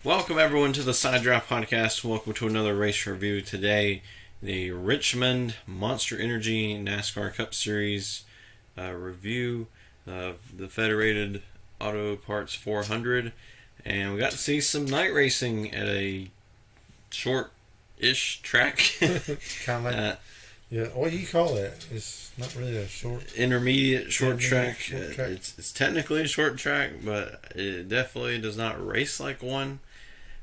Welcome everyone to the Side Draft Podcast. Welcome to another race review today. The Richmond Monster Energy NASCAR Cup Series review of the Federated Auto Parts 400. And we got to see some night racing at a short-ish track. Kind of like, yeah, what do you call that? It's not really a short... Intermediate short track. Short track. It's technically a short track, but it definitely does not race like one.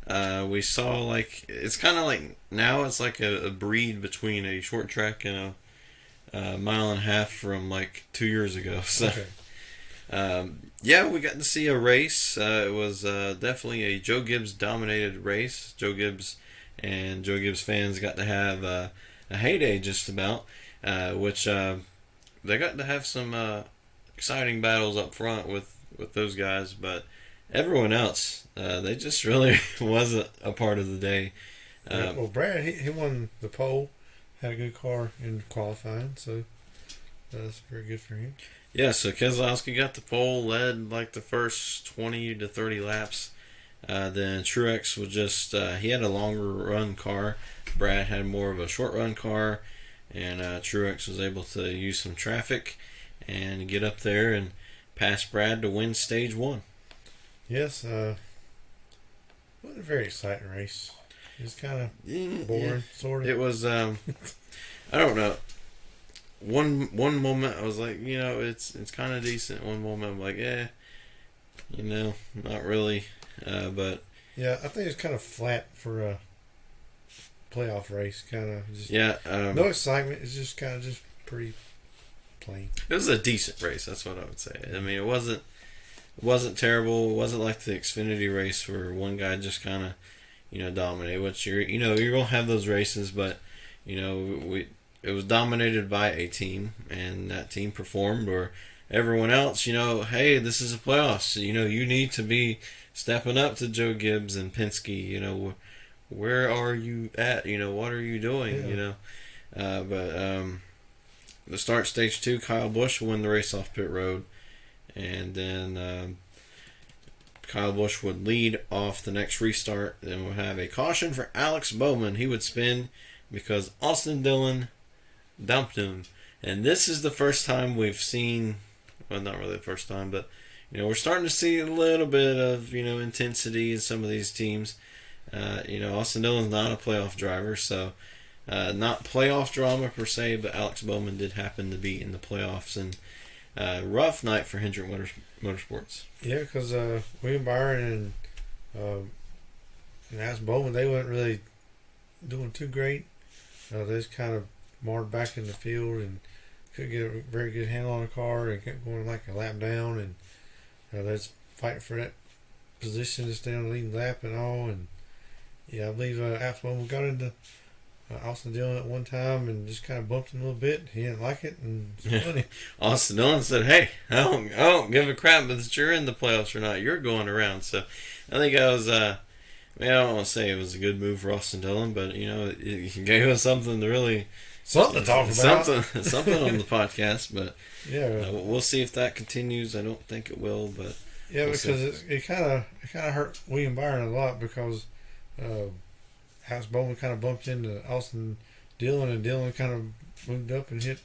We saw like it's kind of like now it's like a breed between a short track and a mile and a half from like 2 years ago. So, Okay. Yeah, we got to see a race. It was definitely a Joe Gibbs dominated race. Joe Gibbs and Joe Gibbs fans got to have a heyday just about, which they got to have some exciting battles up front with those guys, but everyone else, they just really wasn't a part of the day. Well, Brad, he won the pole, had a good car in qualifying, so that's very good for him. Yeah, so Keselowski got the pole, led like the first 20 to 30 laps. Then Truex was just, he had a longer run car. Brad had more of a short run car, and Truex was able to use some traffic and get up there and pass Brad to win stage one. Yes, it wasn't a very exciting race. It was kind of boring, sort of. It was, I don't know. One moment I was like, it's kind of decent. One moment I'm like, not really. But yeah, I think it's kind of flat for a playoff race. Kind of just no excitement. It's just kind of just pretty plain. It was a decent race. That's what I would say. I mean, it wasn't terrible. It wasn't like the Xfinity race where one guy just kind of, dominated. Which you're gonna have those races, but it was dominated by a team, and that team performed. Or everyone else, hey, this is a playoffs. You need to be stepping up to Joe Gibbs and Penske. Where are you at? What are you doing? Yeah. But the start stage 2, Kyle Busch won the race off pit road. And then Kyle Busch would lead off the next restart. Then we'll have a caution for Alex Bowman. He would spin because Austin Dillon dumped him. And this is the first time we've seen, well, not really the first time, but we're starting to see a little bit of intensity in some of these teams. Austin Dillon's not a playoff driver, so not playoff drama per se, but Alex Bowman did happen to be in the playoffs, and rough night for Hendrick Motorsports. Yeah, because William Byron and Alex Bowman, they weren't really doing too great. They just kind of marred back in the field and couldn't get a very good handle on the car and kept going like a lap down, and they was fighting for that position to stay on the leading lap and all. And yeah, I believe Alex Bowman got into Austin Dillon at one time and just kind of bumped him a little bit. He didn't like it, and it's funny. Austin Dillon said, "Hey, I don't give a crap if you're in the playoffs or not. You're going around." So I think I was, I don't want to say it was a good move for Austin Dillon, but it gave us something to really something to talk about, something on the podcast. But yeah, we'll see if that continues. I don't think it will, but yeah, because it kind of hurt William Byron a lot because Alex Bowman kind of bumped into Austin Dillon, and Dillon kind of moved up and hit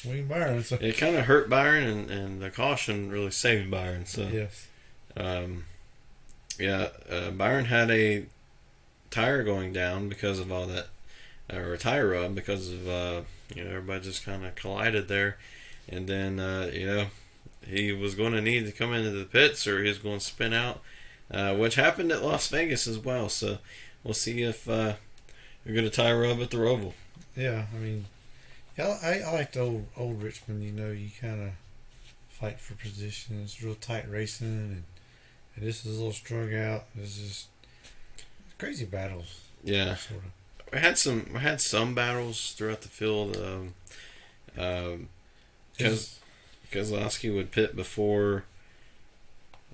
William Byron. So it kind of hurt Byron, and the caution really saved Byron. So yes, Byron had a tire going down because of all that, or a tire rub because of everybody just kind of collided there, and then he was going to need to come into the pits or he was going to spin out, which happened at Las Vegas as well. So we'll see if you're going to tire rub at the Roval. Yeah, I mean, I like the old Richmond. You kind of fight for position. It's real tight racing, and this is a little strung out. It's just crazy battles. Yeah, sort of. We had some battles throughout the field. Keselowski would pit before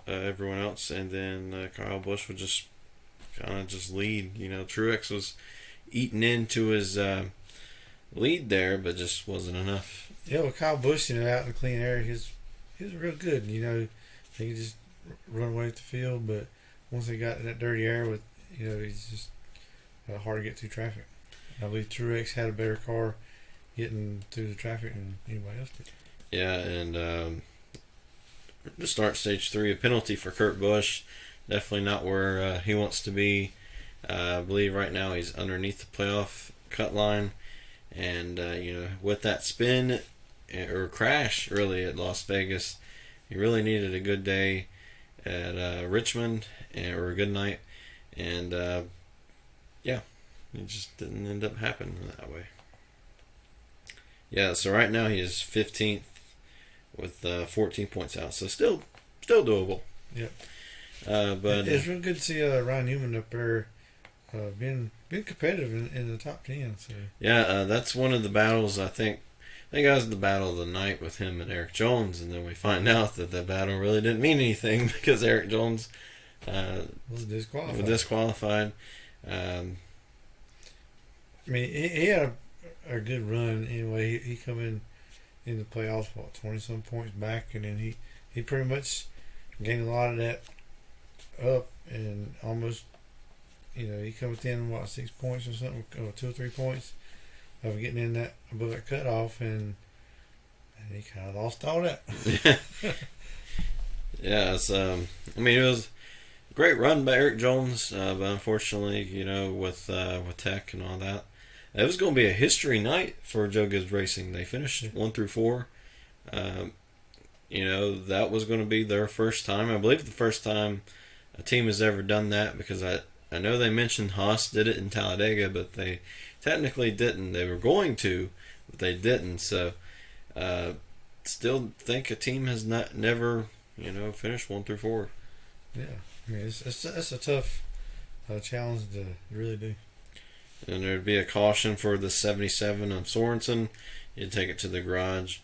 everyone else, and then Kyle Busch would just kind of just lead. Truex was eating into his lead there, but just wasn't enough. Yeah, with Kyle Busch, out in the clean air, he was real good. he could just run away with the field. But once he got in that dirty air with, he's just hard to get through traffic. I believe Truex had a better car getting through the traffic than anybody else did. Yeah, and to start stage 3, a penalty for Kurt Busch. Definitely not where he wants to be. I believe right now he's underneath the playoff cut line. And, with that spin or crash, really, at Las Vegas, he really needed a good day at Richmond or a good night. And, it just didn't end up happening that way. Yeah, so right now he is 15th with 14 points out. So still doable. Yep. But it's real good to see Ryan Newman up there being competitive in the top 10. So. Yeah, that's one of the battles. I think that was the battle of the night with him and Erik Jones, and then we find out that the battle really didn't mean anything because Erik Jones was disqualified. He had a good run anyway. He come in the playoffs 20-some points back, and then he pretty much gained a lot of that up and almost. He come within 6 points or something, or 2 or 3 points of getting in that above that cutoff, and he kind of lost all that. Yeah, it's it was a great run by Erik Jones, but unfortunately, with Tech and all that, it was going to be a history night for Joe Gibbs Racing. They finished 1 through 4. That was going to be their first time. I believe the first time a team has ever done that, because I know they mentioned Haas did it in Talladega, but they technically didn't. They were going to, but they didn't. So, still think a team has never, finished 1 through 4. Yeah, it's a tough challenge to really do. And there'd be a caution for the 77 of Sorensen. He'd take it to the garage.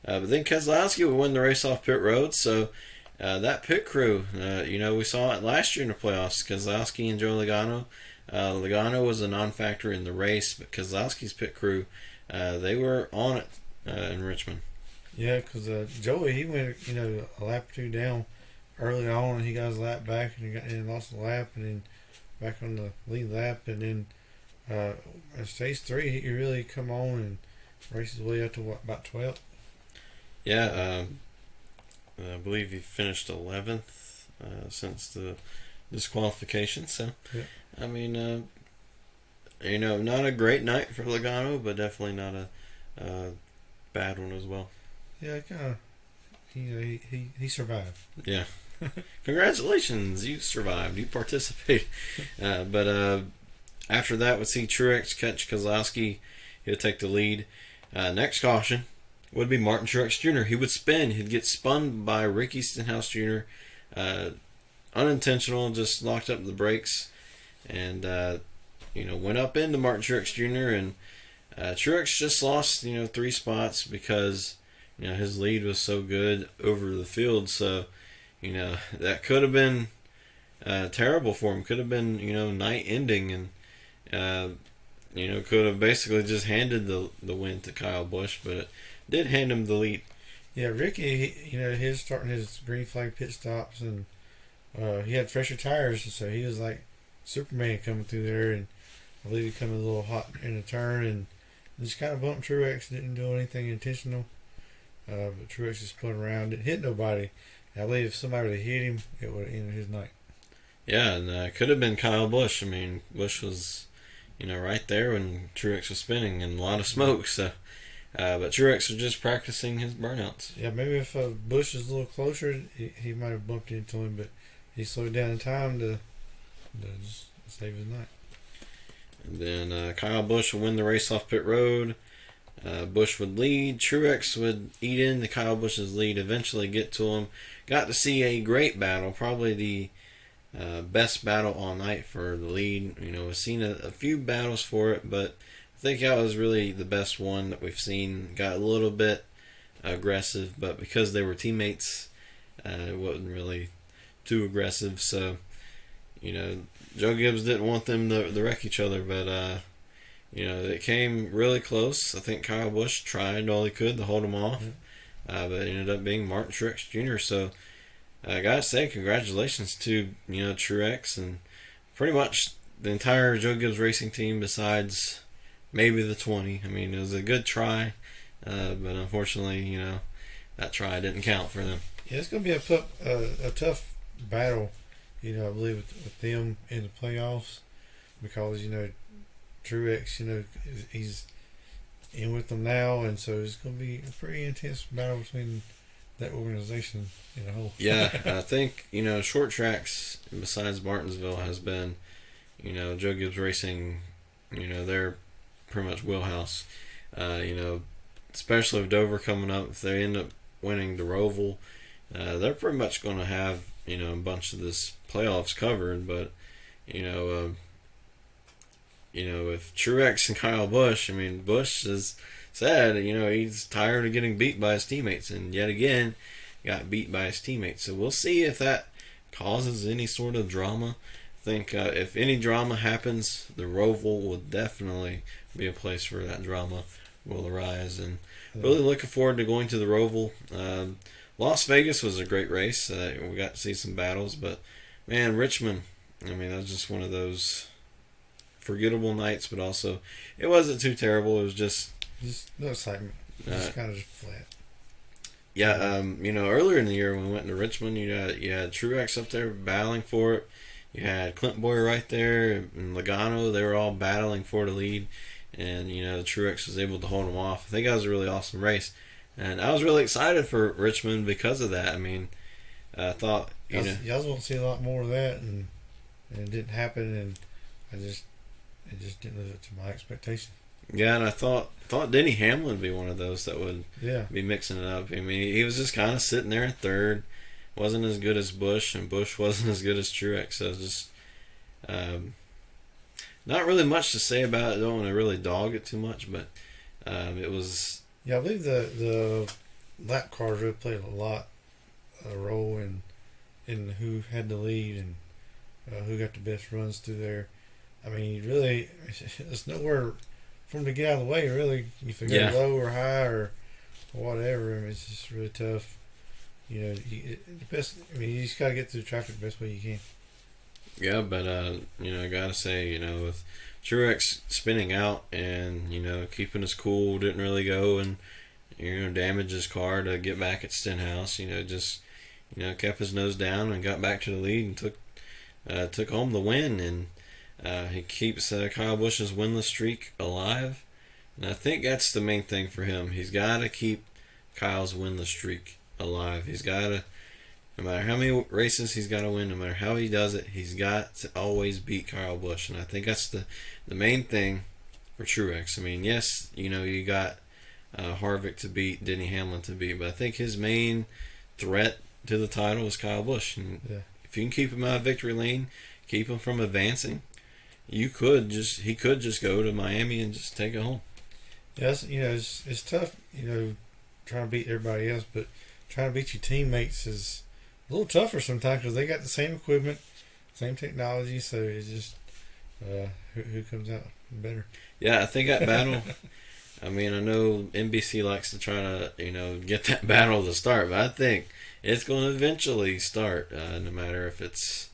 But then Keselowski would win the race off pit road. So that pit crew, we saw it last year in the playoffs. Keselowski and Joe Logano. Logano was a non-factor in the race, but Keselowski's pit crew, they were on it in Richmond. Yeah, because Joey, he went a lap or two down early on, and he got his lap back, and he got and lost a lap, and then back on the lead lap, and then at stage 3, he really come on and raced his way up to about 12th. Yeah, I believe he finished 11th since the disqualification. So, yeah. Not a great night for Logano, but definitely not a bad one as well. Yeah, kind of. He survived. Yeah. Congratulations, you survived. You participated. But after that, we'll see Truex catch Keselowski. He'll take the lead. Next caution would be Martin Truex Jr. He would spin. He'd get spun by Ricky Stenhouse Jr. Unintentional, just locked up the brakes, and went up into Martin Truex Jr. And Truex just lost 3 spots because his lead was so good over the field. So that could have been terrible for him. Could have been night ending, and could have basically just handed the win to Kyle Busch, but it did hand him the lead. Yeah, Ricky, he was starting his green flag pit stops, and he had fresher tires, so he was like Superman coming through there, and I believe he come a little hot in the turn, and just kind of bumped Truex. Didn't do anything intentional, but Truex just spun around, didn't hit nobody. I believe if somebody would have hit him, it would have ended his night. Yeah, and could have been Kyle Busch. Busch was right there when Truex was spinning, and a lot of smoke. So, but Truex was just practicing his burnouts. Yeah, maybe if Busch was a little closer, he might have bumped into him, but he slowed down in time to just save his night. And then Kyle Busch would win the race off pit road. Busch would lead. Truex would eat into Kyle Busch's lead, eventually get to him. Got to see a great battle, probably the best battle all night for the lead. We've seen a few battles for it, but I think that was really the best one that we've seen. Got a little bit aggressive, but because they were teammates, it wasn't really too aggressive. So, Joe Gibbs didn't want them to wreck each other, but it came really close. I think Kyle Busch tried all he could to hold him off, but it ended up being Martin Truex Jr. So, I gotta say, congratulations to Truex and pretty much the entire Joe Gibbs Racing team, besides maybe the 20. I mean, it was a good try, but unfortunately, that try didn't count for them. Yeah, it's going to be a tough battle, I believe with them in the playoffs because Truex, he's in with them now, and so it's going to be a pretty intense battle between that organization in a whole. Yeah, I think short tracks besides Martinsville has been Joe Gibbs Racing, they're pretty much wheelhouse. Especially with Dover coming up, if they end up winning the Roval, they're pretty much going to have a bunch of this playoffs covered. But if Truex and Kyle Busch, Busch has said he's tired of getting beat by his teammates, and yet again got beat by his teammates. So we'll see if that causes any sort of drama. I think if any drama happens, the Roval will definitely be a place where that drama will arise. And really looking forward to going to the Roval. Las Vegas was a great race. We got to see some battles, but man, Richmond, that was just one of those forgettable nights, but also it wasn't too terrible. It was just no excitement. Just kind of just flat. Yeah, earlier in the year when we went to Richmond, you had Truex up there battling for it. You had Clint Boyer right there and Logano. They were all battling for the lead, and Truex was able to hold them off. I think that was a really awesome race, and I was really excited for Richmond because of that. I thought y'all won't see a lot more of that, and it didn't happen, and it just didn't live up to my expectation. Yeah, and I thought Denny Hamlin would be one of those that would be mixing it up. He was just kind of sitting there in third. Wasn't as good as Busch, and Busch wasn't as good as Truex. So it's just not really much to say about it. I don't want to really dog it too much, but it was. Yeah, I believe the lap cars really played a role in who had the lead and who got the best runs through there. Really, it's nowhere for them to get out of the way. Really, if they go low or high or whatever, it's just really tough. The best. You just gotta get through the traffic the best way you can. Yeah, but I gotta say, with Truex spinning out and keeping his cool, didn't really go and damage his car to get back at Stenhouse. Just kept his nose down and got back to the lead and took home the win. And he keeps Kyle Busch's winless streak alive, and I think that's the main thing for him. He's got to keep Kyle's winless streak alive. He's got to, no matter how many races he's got to win, no matter how he does it, he's got to always beat Kyle Busch. And I think that's the main thing for Truex. Yes, you got Harvick to beat, Denny Hamlin to beat, but I think his main threat to the title is Kyle Busch. And if you can keep him out of victory lane, keep him from advancing, he could just go to Miami and just take it home. Yes, it's tough, trying to beat everybody else, but trying to beat your teammates is a little tougher sometimes because they got the same equipment, same technology, so it's just who comes out better. Yeah, I think that battle. I know NBC likes to try to get that battle to start, but I think it's going to eventually start, no matter if it's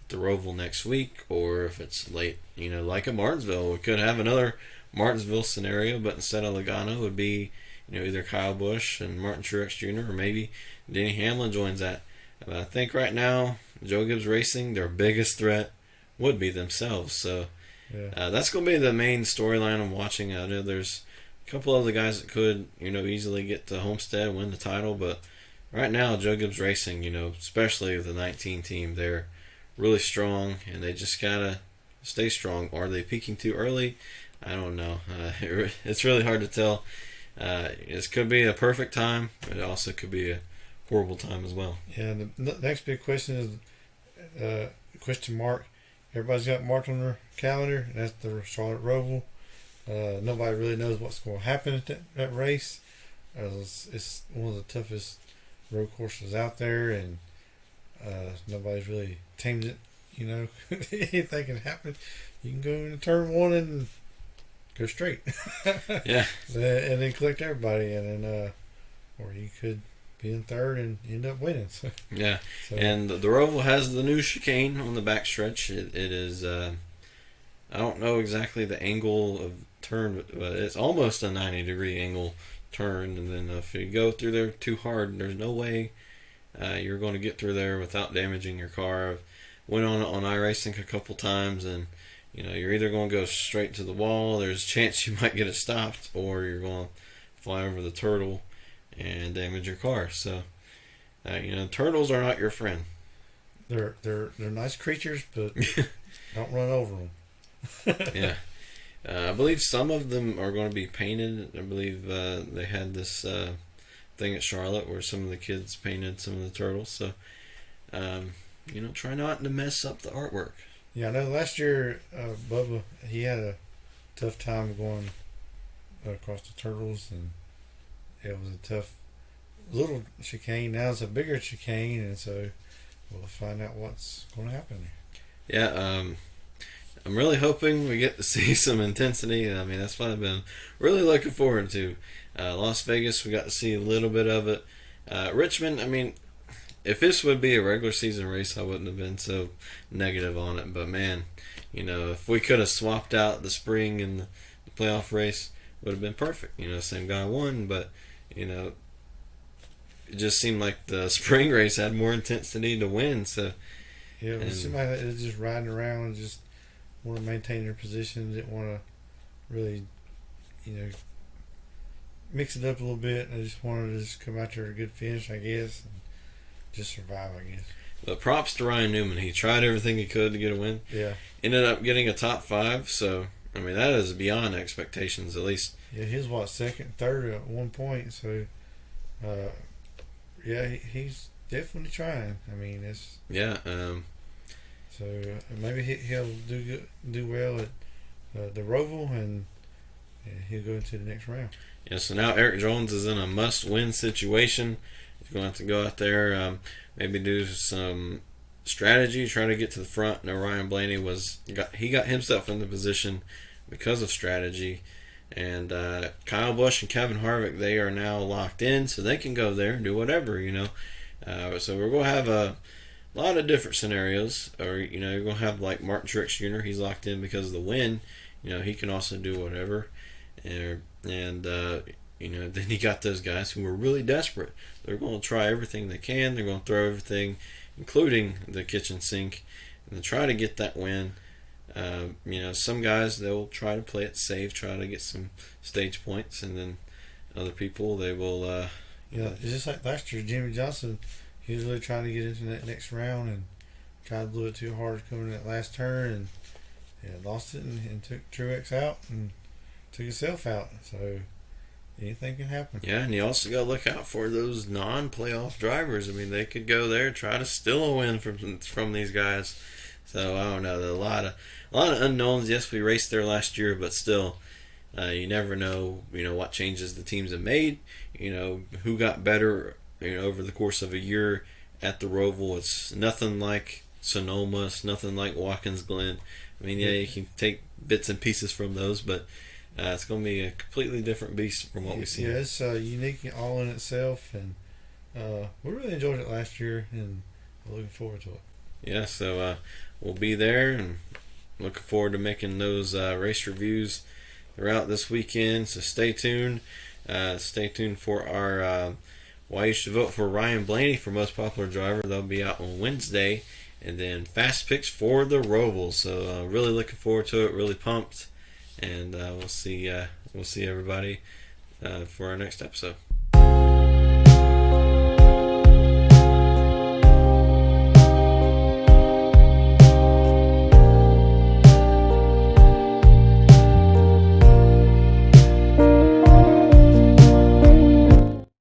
the Roval next week or if it's late. Like at Martinsville, we could have another Martinsville scenario, but instead of Logano, it would be either Kyle Busch and Martin Truex Jr. or maybe Denny Hamlin joins that. But I think right now, Joe Gibbs Racing, their biggest threat would be themselves. So that's going to be the main storyline I'm watching. I know there's a couple other guys that could, easily get to Homestead, win the title, but right now, Joe Gibbs Racing, especially with the 19 team, they're really strong, and they just gotta stay strong. Are they peaking too early? I don't know. It's really hard to tell. This could be a perfect time, but it also could be a horrible time as well. Yeah, the next big question is question mark. Everybody's got marked on their calendar, and that's the Charlotte Roval. Nobody really knows what's going to happen at that race. It's one of the toughest road courses out there, and nobody's really tamed it. Anything can happen. You can go into turn one and go straight. Yeah. And then collect everybody, and then or you could be in third and end up winning. Yeah, So, and the Roval has the new chicane on the backstretch. It is, I don't know exactly the angle of turn, but it's almost a 90-degree angle turn. And then if you go through there too hard, there's no way you're going to get through there without damaging your car. I've went on it on iRacing a couple times, and you're either going to go straight to the wall. There's a chance you might get it stopped, or you're going to fly over the turtle and damage your car. So, turtles are not your friend. they're nice creatures, but don't run over them. Yeah. I believe some of them are going to be painted. I believe they had this thing at Charlotte where some of the kids painted some of the turtles. So, try not to mess up the artwork. Yeah, I know last year, Bubba, he had a tough time going across the turtles, and it was a tough little chicane. Now it's a bigger chicane, and so we'll find out what's going to happen there. Yeah, I'm really hoping we get to see some intensity. I mean, that's what I've been really looking forward to. Las Vegas, we got to see a little bit of it. Richmond, I mean, if this would be a regular season race, I wouldn't have been so negative on it. But man, if we could have swapped out the spring and the playoff race, would have been perfect. Same guy won, but it just seemed like the spring race had more intensity to win. So yeah, it was somebody that was just riding around and just want to maintain their position, didn't want to really, mix it up a little bit. I just wanted to just come out there with a good finish, I guess, and just survive, I guess. But props to Ryan Newman. He tried everything he could to get a win. Yeah. Ended up getting a top 5, so I mean that is beyond expectations, at least. Yeah, he was second, third at one point. So, he's definitely trying. I mean, it's So maybe he'll do well at the Roval, and he'll go into the next round. Yeah. So now Erik Jones is in a must-win situation. He's going to have to go out there, maybe do some strategy, try to get to the front. Now Ryan Blaney got himself in the position because of strategy, and Kyle Busch and Kevin Harvick, they are now locked in, so they can go there and do whatever. So we're going to have a lot of different scenarios, or you're going to have like Martin Truex Jr. He's locked in because of the win. He can also do whatever, and then you got those guys who are really desperate. They're going to try everything they can. They're going to throw everything, including the kitchen sink, and try to get that win. Some guys, they'll try to play it safe, try to get some stage points, and then other people, they will. It's just like last year, Jimmy Johnson. He was really trying to get into that next round and kind of blew it too hard coming in that last turn, and lost it and took Truex out and took himself out. So anything can happen. Yeah, and you also got to look out for those non-playoff drivers. I mean, they could go there, try to steal a win from these guys. So I don't know. There are a lot of unknowns. Yes, we raced there last year, but still, you never know. What changes the teams have made. Who got better. Over the course of a year at the Roval. It's nothing like Sonoma. It's nothing like Watkins Glen. I mean, you can take bits and pieces from those, but it's going to be a completely different beast from what we've seen. Yeah, it's unique all in itself, and we really enjoyed it last year, and we're looking forward to it. Yeah, so we'll be there, and looking forward to making those race reviews throughout this weekend. So stay tuned. Stay tuned for our Why You Should Vote for Ryan Blaney for Most Popular Driver. They'll be out on Wednesday. And then Fast Picks for the Roval. So really looking forward to it. Really pumped. And we'll see everybody for our next episode.